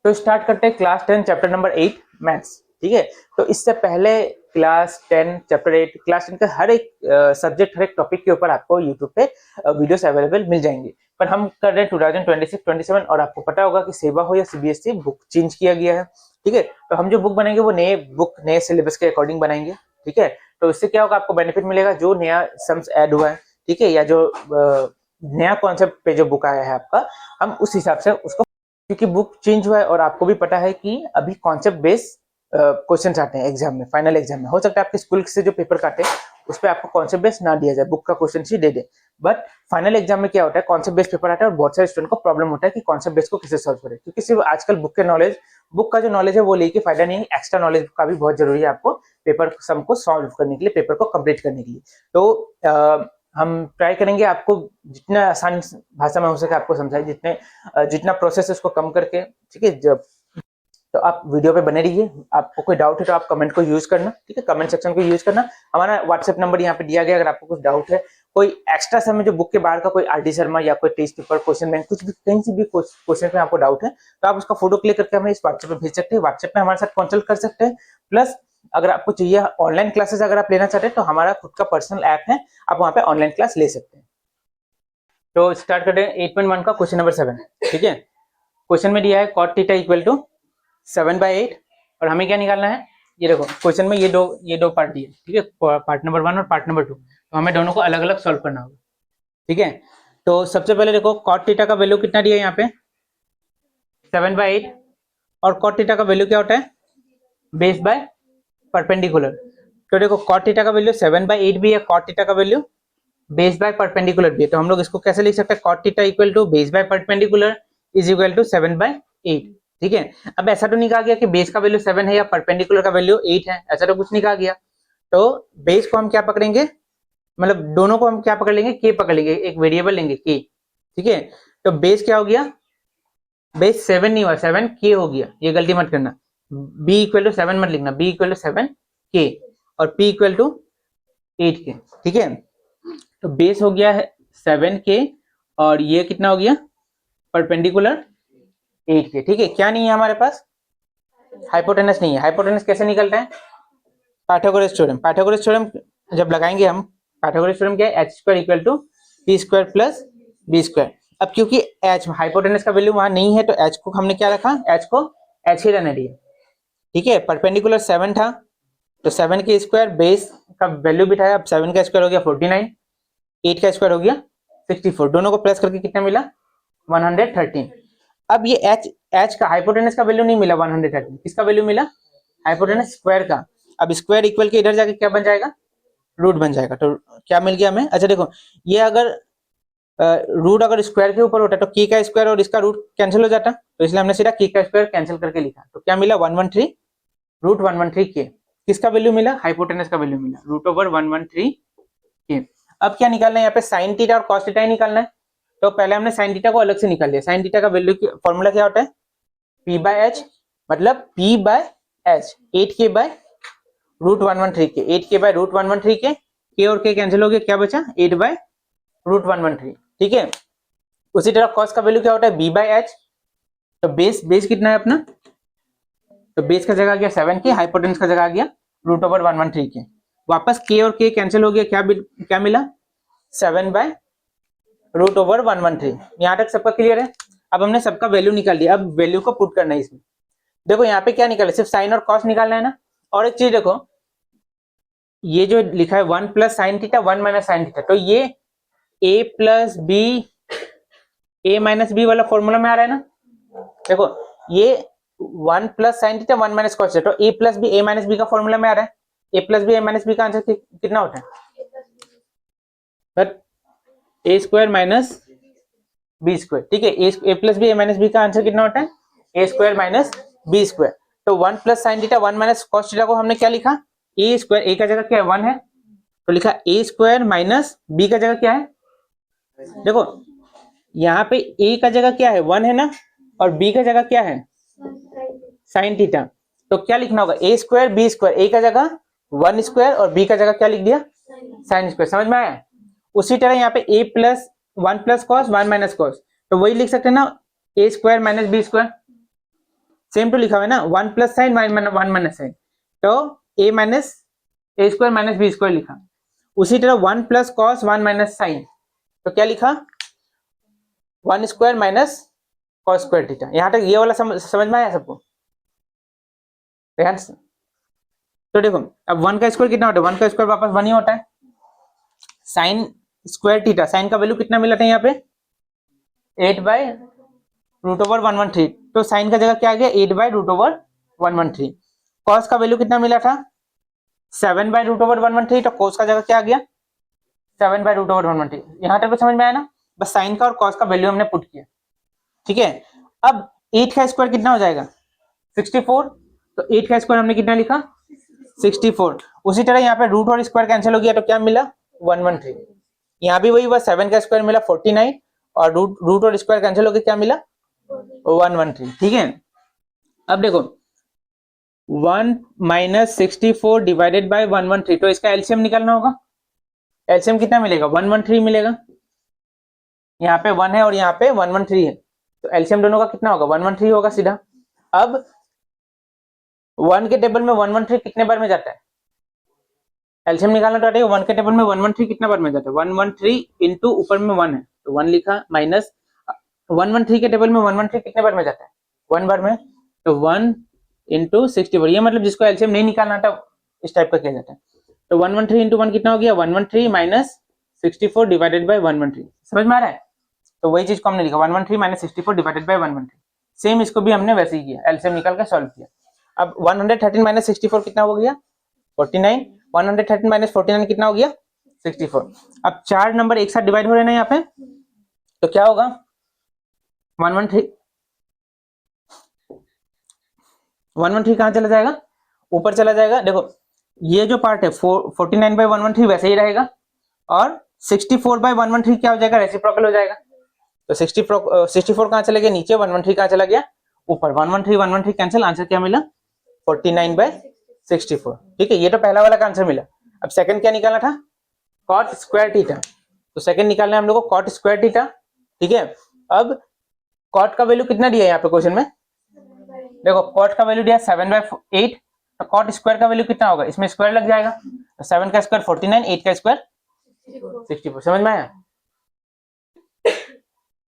तो स्टार्ट करते हैं क्लास 10 चैप्टर नंबर 8 मैथ्स। ठीक है, तो इससे पहले क्लास 10 चैप्टर 8 क्लास 10 का हर एक सब्जेक्ट, हर एक टॉपिक के ऊपर आपको यूट्यूब पे वीडियोस अवेलेबल मिल जाएंगे। पर हम कर रहे हैं 2026-27 और आपको पता होगा कि सेवा हो या सीबीएसई बुक चेंज किया गया है। ठीक है, तो हम जो बुक बनाएंगे वो नए बुक नए सिलेबस के अकॉर्डिंग बनाएंगे। ठीक है, तो इससे क्या होगा, आपको बेनिफिट मिलेगा जो नया सम्स ऐड हुआ है, ठीक है, या जो नया कॉन्सेप्ट पे जो बुक आया है आपका, हम उस हिसाब से उसको, क्योंकि बुक चेंज हुआ है और आपको भी पता है कि अभी कॉन्सेप्ट बेस्ड क्वेश्चंस आते हैं एग्जाम में, फाइनल एग्जाम में। हो सकता है आपके स्कूल से जो पेपर काटे उस पर आपको कॉन्सेप्ट बेस्ड ना दिया जाए, बुक का question he they they, but final exam में क्या होता है, कॉन्सेप्ट बेस्ड पेपर आता है और बहुत सारे स्टूडेंट को प्रॉब्लम होता है कि कॉन्सेप्ट बेस्ड को कैसे सॉल्व करें, क्योंकि सिर्फ आजकल बुक के नॉलेज, बुक का जो नॉलेज है वो लेके फायदा नहीं है, एक्स्ट्रा नॉलेज का भी बहुत जरूरी है आपको पेपर सम को सॉल्व करने के लिए, पेपर को कंप्लीट करने के लिए। तो हम ट्राई करेंगे आपको जितना आसान भाषा में हो सके आपको समझाए, जितना प्रोसेस उसको कम करके। ठीक है, जब तो आप वीडियो पे बने रहिए। आपको कोई डाउट है तो आप कमेंट को यूज करना, ठीक है, कमेंट सेक्शन को यूज करना। हमारा व्हाट्सएप नंबर यहाँ पे दिया गया, अगर आपको कुछ डाउट है, कोई एक्स्ट्रा समय जो बुक के बाहर का कोई आरडी शर्मा या कोई टेस्ट पेपर, क्वेश्चन बैंक, कुछ भी कहीं से भी क्वेश्चन में आपको डाउट है तो आप उसका फोटो क्लिक करके हमें इस व्हाट्सएप पे भेज सकते हैं, व्हाट्सएप पे हमारे साथ कंसल्ट कर सकते हैं। प्लस अगर आपको चाहिए ऑनलाइन क्लासेस अगर आप लेना चाहते हैं तो हमारा खुद का पर्सनल ऐप है, आप वहाँ पे ऑनलाइन क्लास ले सकते हैं। तो स्टार्ट करते हैं 8.1 का क्वेश्चन नंबर 7। ठीक है, क्वेश्चन में दिया है cot थीटा इक्वल टू 7/8 और हमें क्या निकालना है, ये देखो क्वेश्चन में ये दो पार्ट दिए। ठीक है, पार्ट नंबर 1 और पार्ट नंबर 2, तो हमें दोनों को अलग अलग सॉल्व करना होगा। ठीक है, तो सबसे पहले देखो cot थीटा का वैल्यू कितना दिया है यहाँ पे 7/8 और cot थीटा का वैल्यू क्या होता है बेस बाय परपेंडिकुलर। तो देखो cot थीटा का वैल्यू 7/8 भी है, cot थीटा का वैल्यू बेस बाय परपेंडिकुलर भी है, तो हम लोग इसको कैसे लिख सकते हैं, cot theta equal to base by perpendicular is equal to 7/8। ठीक है, अब ऐसा तो नहीं कहा गया कि बेस का वैल्यू 7 है या परपेंडिकुलर का वैल्यू 8 है, ऐसा तो कुछ नहीं कहा गया। तो बेस को हम क्या पकड़ेंगे, मतलब दोनों को हम क्या पकड़ लेंगे, के पकड़ लेंगे, एक वेरिएबल लेंगे के। ठीक है, तो बेस क्या हो गया, बेस 7 नहीं हुआ, 7 के हो गया, ये गलती मत करना, b इक्वल टू 7 मत लिखना, b इक्वल टू 7 के और p इक्वल टू 8 के। ठीक है, तो बेस हो गया है 7 के और ये कितना हो गया परपेंडिकुलर 8 के। ठीक है, क्या नहीं है हमारे पास, हाइपोटेनस नहीं है। हाइपोटेनस कैसे निकलता है, पाइथागोरस थ्योरम। पाइथागोरस थ्योरम जब लगाएंगे हम, पाइथागोरस थ्योरम क्या है, h² equal to p² plus b²। अब क्योंकि h हाइपोटेनस का वैल्यू वहां नहीं है तो h को हमने क्या रखा, h को h ही रहने दिया। ठीक है, परपेंडिकुलर 7 था तो 7 के स्क्वायर, बेस का वैल्यू भी था, अब 7 का स्क्वायर हो गया 49, 8 का स्क्वायर हो गया 64, दोनों को प्लस करके कितना मिला 113। अब ये h का हाइपोटेनस का वैल्यू नहीं मिला 113, किसका वैल्यू मिला हाइपोटेनस स्क्वायर का। अब स्क्वायर इक्वल के इधर जाके क्या बन जाएगा, रूट बन जाएगा। तो क्या मिल गया हमें, अच्छा देखो ये अगर रूट अगर स्क्वायर के ऊपर होता तो की का स्क्वायर और इसका रूट कैंसिल हो जाता, तो इसलिए हमने सीधा की का स्क्वायर कैंसिल करके लिखा। तो क्या मिला 113 रूट 113 के, किसका वैल्यू मिला हाइपोटेनस का वैल्यू मिला रूट ओवर 113 के। अब क्या निकालना है यहाँ पे, साइन थीटा और कॉस थीटा ही निकालना है। तो पहले हमने साइन थीटा को अलग से निकाल लिया। साइन थीटा का वैल्यू फॉर्मूला क्या होता है, p/h मतलब p/h 8k बाय रूट 113 के, 8k बाय रूट 113 के और के कैंसिल हो गया, क्या बचा 8 बाय रूट 113। ठीक है, उसी तरह कॉस का वैल्यू क्या होता है b/h, तो बेस कितना है अपना, तो बेस का जगह आ गया 7k, हाइपोटेनस का जगह आ गया रूट ओवर 113 के। वापस k और k कैंसिल हो गया, क्या मिला 7 बाय रूट ओवर 113। यहाँ तक सबका क्लियर है। अब हमने सबका वैल्यू निकाल दिया, अब वैल्यू को पुट करना है इसमें। देखो यहाँ पे क्या निकाला, सिर्फ साइन और कॉस निकालना है ना। और एक चीज देखो, ये जो लिखा है 1 plus sine theta 1 minus sine theta, तो ये a plus B a minus B वाला फॉर्मूला में आ रहा है ना। देखो ये 1 plus sine theta 1 minus cos theta, तो a plus B a minus B का फॉर्मूला में आ रहा है। a plus B a minus B का आंसर कितना होता है, but a square minus B square. ठीक है, a plus B a minus B का आंसर कितना होता है a square minus B square. तो 1 plus sine theta 1 minus cos theta को हमने क्या लिखा, a स्क्वायर, a का जगह क्या है 1 है, तो लिखा a स्क्वायर माइनस b का जगह क्या है। देखो यहाँ पे a का जगह क्या है 1 है ना, और b का जगह क्या है साइन थीटा, तो क्या लिखना होगा a square b square, a का जगह 1 स्क्वायर और b का जगह क्या लिख दिया साइन स्क्वायर। समझ में आया। उसी तरह यहाँ पे a plus 1 plus cos 1 minus cos, तो वही लिख सकते हैं ना a square minus B square. Same to लिखा हुआ है ना, 1 प्लस साइन 1 माइनस साइन, तो a minus A square minus B square लिखा। उसी तरह 1 प्लस कॉस 1 माइनस साइन, तो क्या लिखा 1 square minus cos square theta. यहाँ तक ये वाला समझ में आया सबको? तो देखो अब 1 का स्क्वायर कितना होता है, 1 का स्क्वायर वापस 1 ही होता है। साइन स्क्वायर थीटा, साइन का वैल्यू कितना मिला था यहाँ पे 8/√113, तो साइन का जगह क्या आ गया 8/√113। कॉस का वैल्यू कितना मिला था 7/√113, तो कॉस का जगह क्या आ गया 7/√113। यहाँ तक तो समझ में आया ना, बस साइन का और कॉस का वैल्यू हमने पुट किया, ठीक है। अब 8 का स्क्वायर कितना हो जाएगा 64, तो 8 का स्क्वायर हमने कितना लिखा 64। उसी तरह यहाँ पे रूट और स्क्वायर कैंसिल हो गया, तो क्या मिला 113। यहाँ भी वही हुआ, 7 का स्क्वायर मिला 49 और रूट और स्क्वायर कैंसिल हो गया, क्या मिला 113, ठीक है। अब देखो 1 माइनस 64 डिवाइडेड बाय 113, तो इसका एलसीएम निकालना होगा। एलसीएम कितना मिलेगा 113 मिलेगा। यहाँ पे 1 है और यहाँ पे 113 है, तो एलसीएम दोनों का कितना होगा 113 होगा सीधा। अब 1 के टेबल में 113 कितने बार में जाता है, एलसीएम निकालना चाहते हैं 1 के टेबल में 113 कितना बार में जाता है 113 इंटू ऊपर में 1 है तो 1 लिखा, माइनस 113 के टेबल में 113 कितने बार में जाता है 1 बार में, तो 1 इंटू 64, ये मतलब जिसको एलसीएम नहीं निकालना था इस टाइप का किया जाता है। तो 113 इंटू 1 कितना हो गया 113 माइनस 64 डिवाइडेड बाय 113, समझ में आ रहा है। तो वही चीज को हमने लिखा 113 माइनस 64 डिवाइडेड बाय 113, सेम इसको भी हमने वैसे ही किया, एलसीएम निकाल के सॉल्व किया। अब 113 माइनस 64 कितना हो गया 49, 113 माइनस 49 कितना हो गया 64। अब 4 नंबर एक साथ डिवाइड हो रहे हैं ना यहाँ पे, तो क्या होगा 113 कहाँ चला जाएगा ऊपर चला जाएगा। देखो ये जो पार्ट है 49/113 वैसे ही रहेगा और 64/113 क्या हो जाएगा रेसिप्रोकल हो जाएगा। तो 64 कहाँ चला गया नीचे, 113 कहाँ चला गया ऊपर, 113 कैंसिल, आंसर क्या मिला 49/64, ठीक है। ये तो पहला वाला का आंसर मिला। अब सेकंड क्या निकालना था कॉट स्क्वायर थीटा, तो सेकंड निकालना है हम लोग को कॉट स्क्वायर थीटा, ठीक है। अब कॉट का वैल्यू कितना दिया है यहाँ पे क्वेश्चन में, देखो कॉट का वैल्यू दिया 7/8, तो कॉट स्क्वायर का वैल्यू कितना होगा, इसमें स्क्वायर लग जाएगा, 7 का स्क्वायर 49, 8 का स्क्वायर 64, समझ में आया।